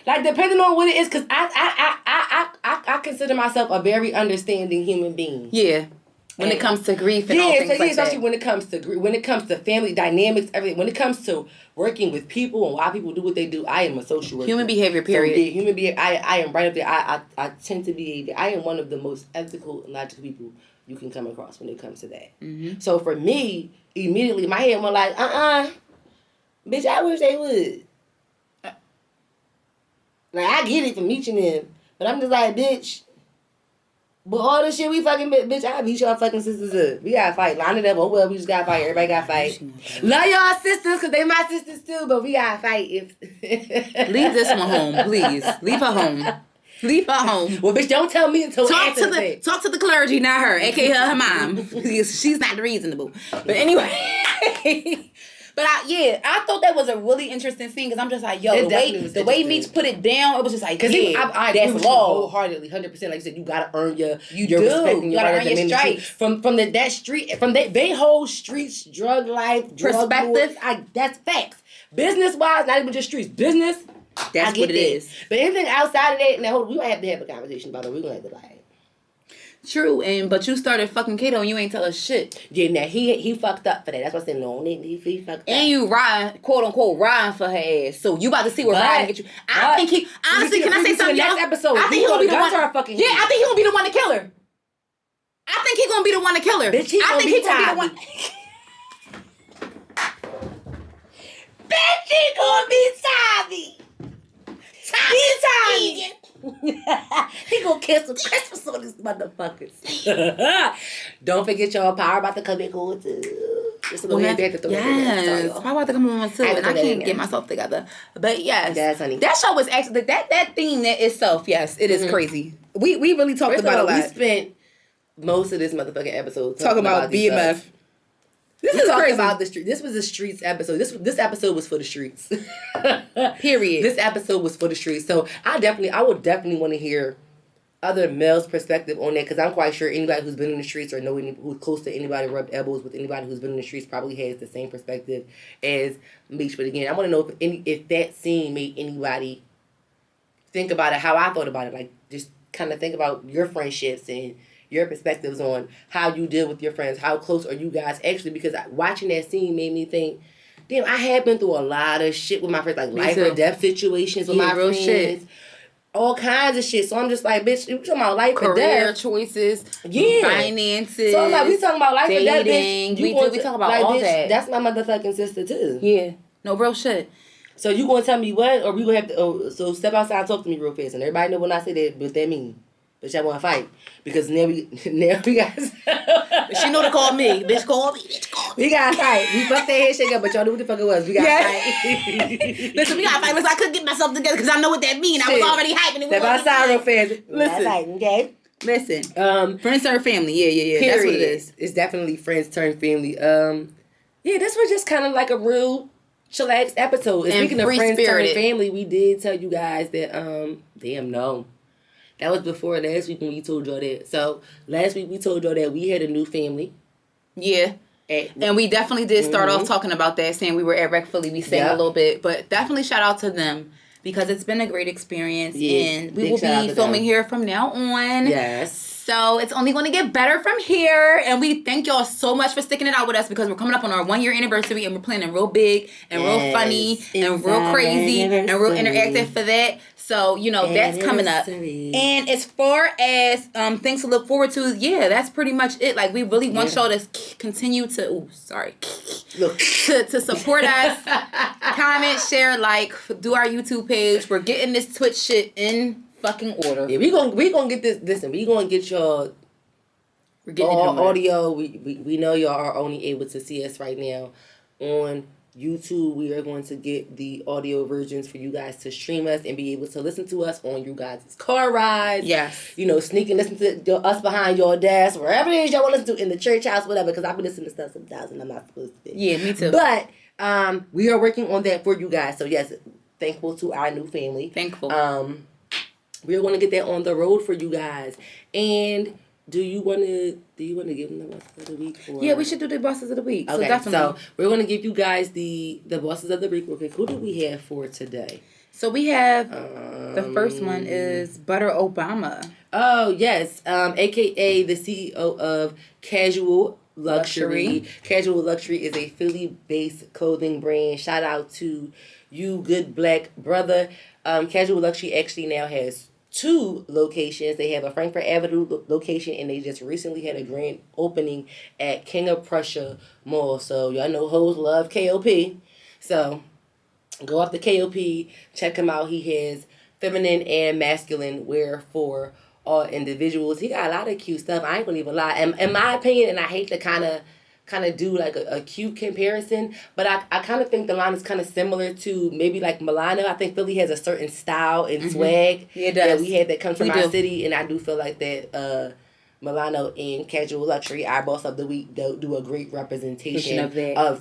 S2: Like, depending on what it is, because I consider myself a very understanding human being.
S1: Yeah. When it comes to grief and all things like that.
S2: Especially when it comes to grief, when it comes to family dynamics, everything. When it comes to working with people and why people do what they do, I am a social worker.
S1: Human behavior, period.
S2: So, yeah, human behavior. I am right up there. I tend to be. I am one of the most ethical and logical people you can come across when it comes to that. Mm-hmm. So for me, immediately my head went like, bitch, I wish they would. Like, I get it from eaching them, but I'm just like, bitch. But all the shit we fucking, bitch, I beat y'all fucking sisters up. We gotta fight. Line it up. Oh, well, we just gotta fight. Everybody gotta fight. Love y'all sisters, because they my sisters too, but we gotta fight.
S1: Leave this one home, please. Leave her home. Leave her home.
S2: Well, bitch, don't tell me until
S1: talk to the clergy, not her, aka her mom. She's not the reasonable. But anyway... But I thought that was a really interesting scene because I'm just like, yo, the way Meech put it down, it was just like,
S2: I
S1: that's law.
S2: Wholeheartedly, 100%. Like you said, you gotta earn your respect and
S1: you gotta earn your stripes.
S2: From they whole streets, drug life, perspective. That's facts. Business wise, not even just streets, business.
S1: That's what it is.
S2: But anything outside of that, now we might have to have a conversation about it. We're gonna have to like.
S1: True, but you started fucking Kato and you ain't tell us shit.
S2: Yeah, now he fucked up for that. That's what I said. No, he fucked up.
S1: And you quote unquote riding for her ass. So you about to see where Ryan get you. I think he honestly, can I say something?
S2: Next episode,
S1: I think he's gonna be the one.
S2: I think he's
S1: gonna be the one to kill her. I think he's gonna be the one to kill her.
S2: Bitch, I think he's gonna be the one. Bitch, he gonna be Tommy. Tommy. He gonna cancel Christmas on these motherfuckers. Don't forget y'all, Power about to come in cool too. Just a little bit to throw
S1: yes, Power about to come on too, and I can't get myself together. But yes, honey. That show was actually that theme that itself. Yes, it is crazy. We really talked about a lot.
S2: We spent most of this motherfucking episode
S1: talking about BMF.
S2: This is crazy. About the street. This was a streets episode. This episode was for the streets.
S1: Period.
S2: This episode was for the streets. So I would definitely want to hear other males' perspective on that, because I'm quite sure anybody who's been in the streets or know who's close to anybody, rubbed elbows with anybody who's been in the streets, probably has the same perspective as Meech. But again, I want to know if that scene made anybody think about it how I thought about it. Like, just kind of think about your friendships and your perspectives on how you deal with your friends. How close are you guys actually? Because watching that scene made me think, damn, I have been through a lot of shit with my friends, like life or death situations with my friends. Shit. All kinds of shit. So I'm just like, bitch, you talking about life or death.
S1: Career choices.
S2: Finances. So I'm like, we talking about life or death, bitch.
S1: We talk about all that.
S2: That's my motherfucking sister too.
S1: Yeah. No, real shit.
S2: So you gonna tell me what? Or we gonna have to, so step outside and talk to me real fast. And everybody know when I say that, what that mean. Bitch, I want to fight. Because now we got...
S1: She know to call me. Bitch, call me.
S2: We got fight. We fucked that handshake up, but y'all knew what the fuck it was. We got fight.
S1: Listen, we got fight. Listen, I couldn't get myself together because I know what that means. I was already hyping it.
S2: Step outside real fast.
S1: Listen,
S2: okay.
S1: Listen. Friends turn family. Yeah.
S2: Period.
S1: That's what it is.
S2: It's definitely friends turn family. Yeah, this was just kind of like a real chillax episode. And speaking of friends turn family, we did tell you guys that damn no. That was before last week when we told y'all that. So last week we told y'all that we had a new family.
S1: Yeah. And we definitely did start off talking about that, saying we were at Rec Philly. We sang a little bit. But definitely shout out to them because it's been a great experience. Yeah, and we will be filming here from now on.
S2: Yes.
S1: So it's only going to get better from here. And we thank y'all so much for sticking it out with us because we're coming up on our 1 year anniversary and we're planning real big and real funny and real crazy and real interactive for that. So, you know, that's coming up. And as far as things to look forward to, yeah, that's pretty much it. Like, we really want y'all to continue to, to support us. Comment, share, like, do our YouTube page. We're getting this Twitch shit in fucking order.
S2: Yeah, we gonna get this. Listen, we gonna get y'all. We're getting audio. We know y'all are only able to see us right now on YouTube. We are going to get the audio versions for you guys to stream us and be able to listen to us on you guys' car rides.
S1: Yes.
S2: You know, sneak and listen to us behind your desk, wherever it is y'all want to listen to, in the church house, whatever. Because I've been listening to stuff sometimes and I'm not supposed to.
S1: Yeah, me too.
S2: But we are working on that for you guys. So yes, thankful to our new family.
S1: Thankful.
S2: We're going to get that on the road for you guys. And do you want to give them the bosses of the week? Or?
S1: Yeah, we should do the bosses of the week.
S2: Okay,
S1: so definitely.
S2: So we're going to give you guys the bosses of the week. Okay, who do we have for today?
S1: So we have the first one is Butter Obama.
S2: Oh yes, AKA the CEO of Casual Luxury. Casual Luxury is a Philly-based clothing brand. Shout out to you, good black brother. Casual Luxury actually now has 2 locations. They have a Frankfurt Avenue location, and they just recently had a grand opening at King of Prussia Mall. So y'all know hoes love KOP. So go up to KOP, check him out. He has feminine and masculine wear for all individuals. He got a lot of cute stuff. I ain't gonna even lie. In my opinion, and I hate to kind of do like a cute comparison, but I kind of think the line is kind of similar to maybe like Milano. I think Philly has a certain style and swag that we had that comes from our city, and I do feel like that Milano and Casual Luxury, our boss of the week, do a great representation of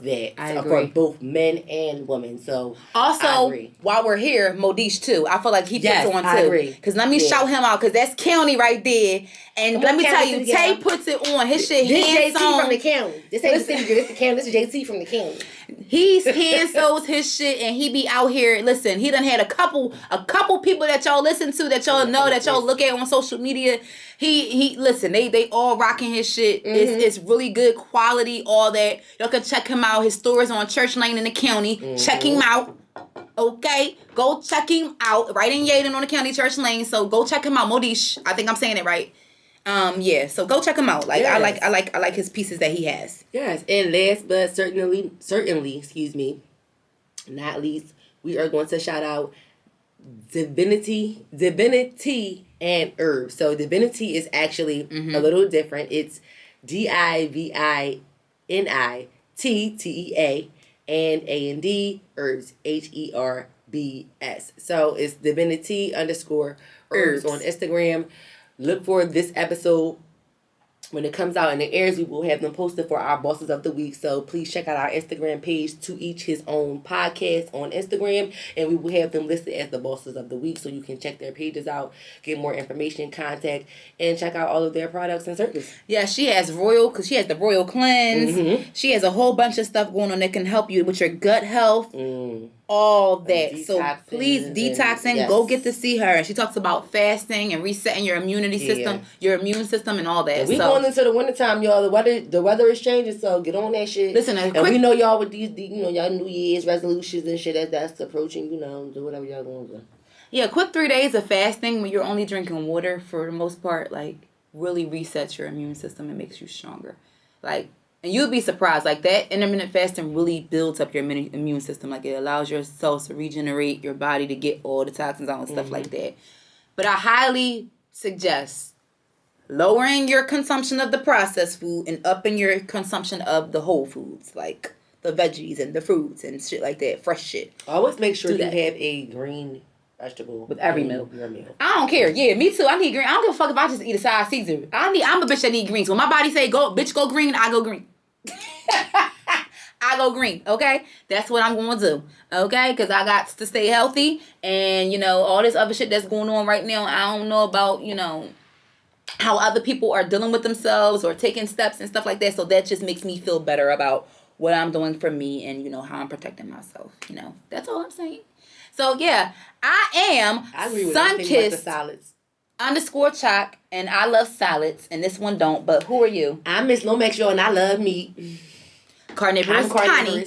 S2: that for both men and women. So
S1: also, while we're here, Modish too. I feel like he puts on too. I agree. Because let me shout him out because that's county right there. And let me tell you, Tay puts it on. His shit hands on.
S2: JT from the county. This ain't the city girl. This the county. This is JT from the county.
S1: He's hand sews his shit and he be out here. Listen, he done had a couple people that y'all listen to, that y'all know, that y'all look at on social media. He listen, they all rocking his shit. It's really good quality, all that. Y'all can check him out. His store is on Church Lane in the county. Check him out. Okay, go check him out. Right in Yaden on the county Church Lane. So go check him out. Modish, I think I'm saying it right. Yeah, so go check him out. Like yes. I like his pieces that he has.
S2: Yes, and last but certainly, not least, we are going to shout out Divinity and Herbs. So Divinity is actually a little different. It's DIVINITTEA and A&D Herbs HERBS. So it's Divinity _ Herbs on Instagram. Look for this episode. When it comes out and it airs, we will have them posted for our bosses of the week. So please check out our Instagram page, To Each His Own Podcast on Instagram. And we will have them listed as the bosses of the week. So you can check their pages out, get more information, contact, and check out all of their products and services.
S1: Yeah, she has because she has the Royal Cleanse. She has a whole bunch of stuff going on that can help you with your gut health. All that. So please detoxing. Yes. Go get to see her. And she talks about fasting and resetting your immunity system, your immune system, and all that.
S2: And we going into the wintertime, y'all. The weather is changing, so get on that shit.
S1: Listen,
S2: and we know y'all with these y'all New Year's resolutions and shit that's approaching. Do whatever y'all going to do.
S1: Yeah, quick 3 days of fasting when you're only drinking water for the most part, like really resets your immune system and makes you stronger. Like. And you'll be surprised. Like, that intermittent fasting really builds up your immune system. Like, it allows your cells to regenerate, your body to get all the toxins out and stuff like that. But I highly suggest lowering your consumption of the processed food and upping your consumption of the whole foods, like the veggies and the fruits and shit like that, fresh shit.
S2: Always make sure
S1: Do
S2: you
S1: that.
S2: have a green vegetable
S1: With every
S2: in
S1: meal.
S2: Your meal.
S1: I don't care. Yeah, me too. I need green. I don't give a fuck if I just eat a side Caesar. I'm a bitch that need greens. When my body say go, bitch, go green, I go green. I go green, okay? That's what I'm going to do, okay? Because I got to stay healthy. And, you know, all this other shit that's going on right now, I don't know about, you know, how other people are dealing with themselves or taking steps and stuff like that. So that just makes me feel better about what I'm doing for me and, you know, how I'm protecting myself. You know, that's all I'm saying. So, yeah, I
S2: agree with
S1: Sunkissed
S2: salads.
S1: _ and I love salads. And this one don't, but who are you?
S2: I'm Miss Lomax, and I love meat.
S1: Carnivorous Connie.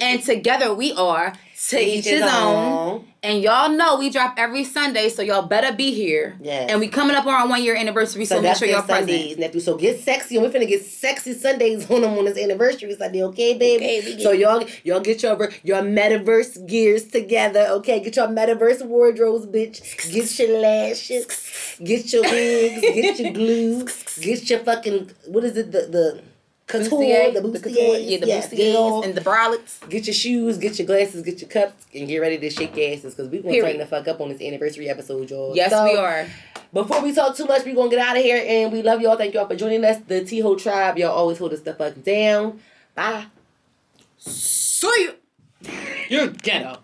S1: And together we are To Each His Own. And y'all know we drop every Sunday, so y'all better be here.
S2: Yes.
S1: And we coming up on our 1 year anniversary, so make sure y'all
S2: Sundays,
S1: present.
S2: nephew. So get sexy, and we're finna get sexy Sundays on them on this anniversary Sunday, okay, baby?
S1: Okay,
S2: so y'all get your metaverse gears together, okay? Get your metaverse wardrobes, bitch. Get your lashes, get your wigs, get your glue, get your fucking what is it the couture, the bustiers,
S1: the bustiers and the bralettes.
S2: Get your shoes, get your glasses, get your cups, and get ready to shake your asses because we're going to turn the fuck up on this anniversary episode, y'all.
S1: Yes, we are.
S2: Before we talk too much, we're going to get out of here, and we love y'all. Thank y'all for joining us. The TEHO tribe, y'all always hold us the fuck down. Bye.
S1: See you.
S2: You're ghetto.